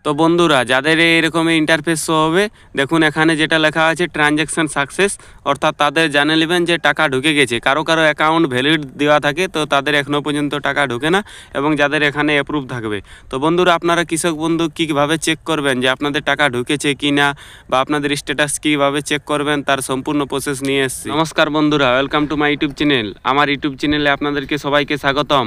তো বন্ধুরা যাদের এরকম ইন্টারফেস শো হবে, দেখুন এখানে যেটা লেখা আছে ট্রানজ্যাকশন সাকসেস, অর্থাৎ তাদের জানে নেবেন যে টাকা ঢুকে গেছে। কারো কারো অ্যাকাউন্ট ভ্যালিড দেওয়া থাকে, তো তাদের এখনও পর্যন্ত টাকা ঢুকে না, এবং যাদের এখানে অ্যাপ্রুভ থাকবে। তো বন্ধুরা আপনারা কৃষক বন্ধু কীভাবে চেক করবেন যে আপনাদের টাকা ঢুকেছে কি না, বা আপনাদের স্ট্যাটাস কীভাবে চেক করবেন তার সম্পূর্ণ প্রসেস নিয়ে এসেছি। নমস্কার বন্ধুরা, welcome to my YouTube channel. আমার ইউটিউব চ্যানেলে আপনাদেরকে সবাইকে স্বাগতম।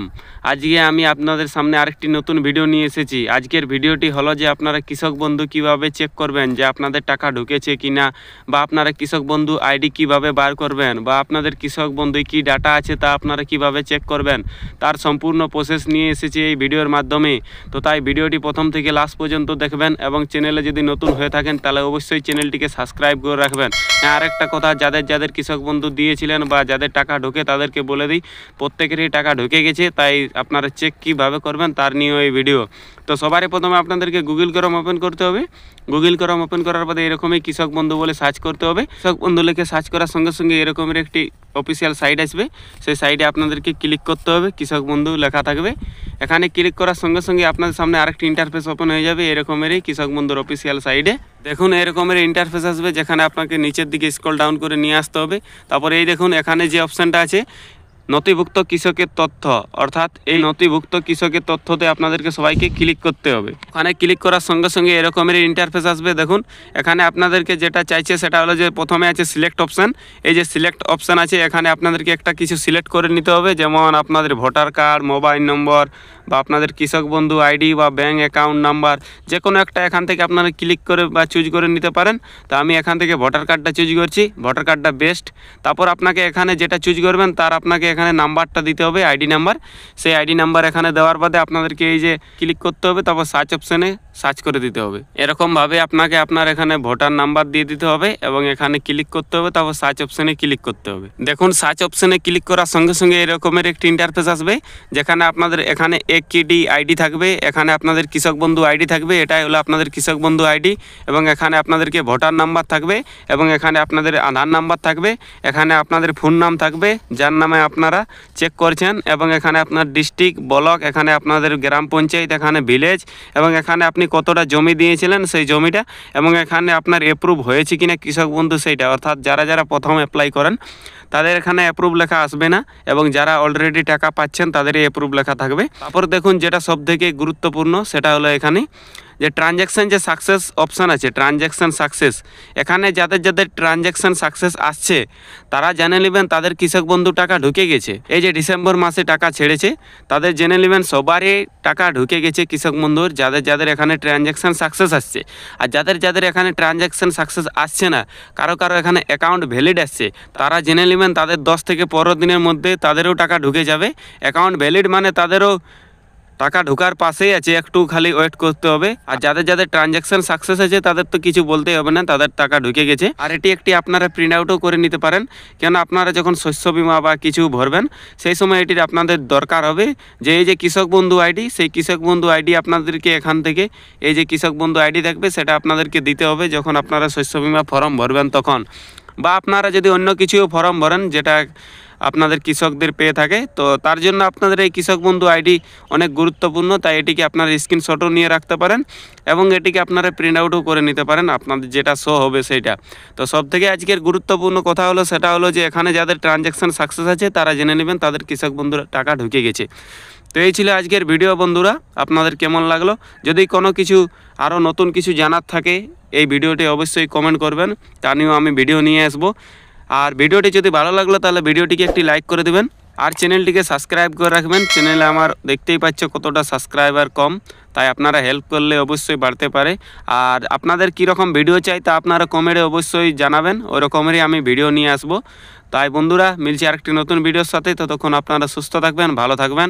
আজকে আমি আপনাদের সামনে আরেকটি নতুন ভিডিও নিয়ে এসেছি। আজকের ভিডিওটি হলো যে আপনারা কৃষক বন্ধু কিভাবে চেক করবেন যে আপনাদের টাকা ঢুকেছে কিনা, বা আপনারা কৃষক বন্ধু আইডি কিভাবে বার করবেন, বা আপনাদের কৃষক বন্ধু কি ডাটা আছে তা আপনারা কিভাবে চেক করবেন তার সম্পূর্ণ প্রসেস নিয়ে এসেছি এই ভিডিওর মাধ্যমে। তো তাই ভিডিওটি প্রথম থেকে লাস্ট পর্যন্ত দেখবেন, এবং চ্যানেলে যদি নতুন হয়ে থাকেন তাহলে অবশ্যই চ্যানেলটিকে সাবস্ক্রাইব করে রাখবেন। হ্যাঁ, আরেকটা কথা, যাদের কৃষক বন্ধু দিয়েছিলেন বা যাদের টাকা ঢোকে তাদেরকে বলে দিই, প্রত্যেকেরই টাকা ঢুকে গেছে, তাই আপনারা চেক কিভাবে করবেন তার নিয়ে এই ভিডিও। তো সবারই প্রথমে আপনাদেরকে গুগল ক্রোম ওপেন করতে হবে। গুগল ক্রোম ওপেন করার পরে এরকমই কৃষক বন্ধু বলে সার্চ করতে হবে। কৃষক বন্ধু লিখে সার্চ করার সঙ্গে সঙ্গে এরকমের একটি অফিসিয়াল সাইট আসবে, সেই সাইটে আপনাদেরকে ক্লিক করতে হবে। কৃষক বন্ধু লেখা থাকবে, এখানে ক্লিক করার সঙ্গে সঙ্গে আপনাদের সামনে আরেকটি ইন্টারফেস ওপেন হয়ে যাবে এরকমেরই কৃষক বন্ধুর অফিসিয়াল সাইটে। দেখুন এরকমের ইন্টারফেস আসবে, যেখানে আপনাকে নিচের দিকে স্ক্রল ডাউন করে নিয়ে আসতে হবে। তারপরে এই দেখুন এখানে যে অপশানটা আছে নথিভুক্ত কৃষকের তথ্য, অর্থাৎ এই নথিভুক্ত কৃষকের তথ্যতে আপনাদেরকে সবাইকে ক্লিক করতে হবে। ওখানে ক্লিক করার সঙ্গে সঙ্গে এরকমের ইন্টারফেস আসবে। দেখুন এখানে আপনাদেরকে যেটা চাইছে সেটা হলো যে প্রথমে আছে সিলেক্ট অপশান। এই যে সিলেক্ট অপশান আছে, এখানে আপনাদেরকে একটা কিছু সিলেক্ট করে নিতে হবে, যেমন আপনাদের ভোটার কার্ড, মোবাইল নম্বর, বা আপনাদের কৃষক বন্ধু আইডি বা ব্যাঙ্ক অ্যাকাউন্ট নাম্বার, যে কোনো একটা এখান থেকে আপনারা ক্লিক করে বা চুজ করে নিতে পারেন। তো আমি এখান থেকে ভোটার কার্ডটা চুজ করছি, ভোটার কার্ডটা বেস্ট। তারপর আপনাকে এখানে যেটা চুজ করবেন তার আপনাকে এখানে নাম্বারটা দিতে হবে, আইডি নাম্বার। সেই আইডি নাম্বার এখানে দেওয়ার বাদে আপনাদেরকে এই যে ক্লিক করতে হবে, তারপর সার্চ অপশানে সার্চ করে দিতে হবে। এরকমভাবে আপনাকে আপনার এখানে ভোটার নাম্বার দিয়ে দিতে হবে, এবং এখানে ক্লিক করতে হবে, তারপর সার্চ অপশানে ক্লিক করতে হবে। দেখুন সার্চ অপশানে ক্লিক করার সঙ্গে সঙ্গে এরকমের একটি ইন্টারফেস আসবে, যেখানে আপনাদের এখানে একটি আইডি থাকবে, এখানে আপনাদের কৃষক বন্ধু আইডি থাকবে, এটাই হলো আপনাদের কৃষক বন্ধু আইডি, এবং এখানে আপনাদেরকে ভোটার নাম্বার থাকবে, এবং এখানে আপনাদের আধার নাম্বার থাকবে, এখানে আপনাদের ফোন নাম থাকবে যার নামে আপনারা চেক করছেন, এবং এখানে আপনার ডিস্ট্রিক্ট, ব্লক, এখানে আপনাদের গ্রাম পঞ্চায়েত, এখানে ভিলেজ, এবং এখানে আপনি কতটা জমি দিয়েছিলেন সেই জমিটা, এবং এখানে আপনার অ্যাপ্রুভ হয়েছে কিনা কৃষক বন্ধু সেইটা। অর্থাৎ যারা প্রথম অ্যাপ্লাই করেন তাদের এখানে অ্যাপ্রুভ লেখা আসবে না, এবং যারা অলরেডি টাকা পাচ্ছেন তাদেরই অ্যাপ্রুভ লেখা থাকবে। তারপর দেখুন যেটা সবথেকে গুরুত্বপূর্ণ সেটা হলো এখানে যে ট্রানজ্যাকশান যে সাকসেস অপশান আছে, ট্রানজ্যাকশান সাকসেস, এখানে যাদের ট্রানজ্যাকশান সাকসেস আসছে তারা জেনে নেবেন তাদের কৃষক বন্ধু টাকা ঢুকে গেছে। এই যে ডিসেম্বর মাসে টাকা ছেড়েছে তাদের জেনে নেবেন সবারই টাকা ঢুকে গেছে কৃষক বন্ধুর, যাদের এখানে ট্রানজ্যাকশান সাকসেস আসছে। আর যাদের এখানে ট্রানজ্যাকশান সাকসেস আসছে না, কারো এখানে অ্যাকাউন্ট ভ্যালিড আসছে, তারা জেনে নেবেন তাদের 10 থেকে 15 দিনের মধ্যে তাদেরও টাকা ঢুকে যাবে। অ্যাকাউন্ট ভ্যালিড মানে তাদেরও টাকা ঢোকার পাশেই আছে, একটু খালি ওয়েট করতে হবে। আর যাদের ট্রানজ্যাকশান সাকসেস আছে তাদের তো কিছু বলতেই হবে না, তাদের টাকা ঢুকে গেছে। আর এটি একটি আপনারা প্রিন্ট আউটও করে নিতে পারেন, কেন আপনারা যখন শস্য বিমা বা কিছু ভরবেন সেই সময় এটির আপনাদের দরকার হবে। যে এই যে কৃষক বন্ধু আইডি, সেই কৃষক বন্ধু আইডি আপনাদেরকে এখান থেকে এই যে কৃষক বন্ধু আইডি থাকবে সেটা আপনাদেরকে দিতে হবে যখন আপনারা শস্য বিমা ফর্ম ভরবেন তখন। বা আপনারা যদি অন্য কিছুও ফর্ম ভরেন যেটা আপনাদের কৃষকদের পেয়ে থাকে, তো তার জন্য আপনাদের এই কৃষক বন্ধু আইডি অনেক গুরুত্বপূর্ণ, তাই এটিকে আপনারা স্ক্রিনশটও নিয়ে রাখতে পারেন, এবং এটিকে আপনারা প্রিন্ট আউটও করে নিতে পারেন আপনাদের যেটা শো হবে সেইটা। তো সবথেকে আজকের গুরুত্বপূর্ণ কথা হলো সেটা হলো যে এখানে যাদের ট্রানজ্যাকশান সাকসেস আছে তারা জেনে নেবেন তাদের কৃষক বন্ধুর টাকা ঢুকে গেছে। তো এই ছিল আজকের ভিডিও বন্ধুরা, আপনাদের কেমন লাগলো? যদি কোনো কিছু আরও নতুন কিছু জানার থাকে এই ভিডিওটি অবশ্যই কমেন্ট করবেন, তা নিয়েও আমি ভিডিও নিয়ে আসবো। আর ভিডিওটি যদি ভালো লাগলো তাহলে ভিডিওটিকে একটি লাইক করে দেবেন, আর চ্যানেলটিকে সাবস্ক্রাইব করে রাখবেন। চ্যানেলে আমার দেখতেই পাচ্ছ কতটা সাবস্ক্রাইবার কম, তাই আপনারা হেল্প করলে অবশ্যই বাড়তে পারে। আর আপনাদের কীরকম ভিডিও চাই তা আপনারা কমেন্টে অবশ্যই জানাবেন, ওই রকমেরই আমি ভিডিও নিয়ে আসবো। তাই বন্ধুরা মিলছি আরেকটি নতুন ভিডিওর সাথে, ততক্ষণ আপনারা সুস্থ থাকবেন, ভালো থাকবেন।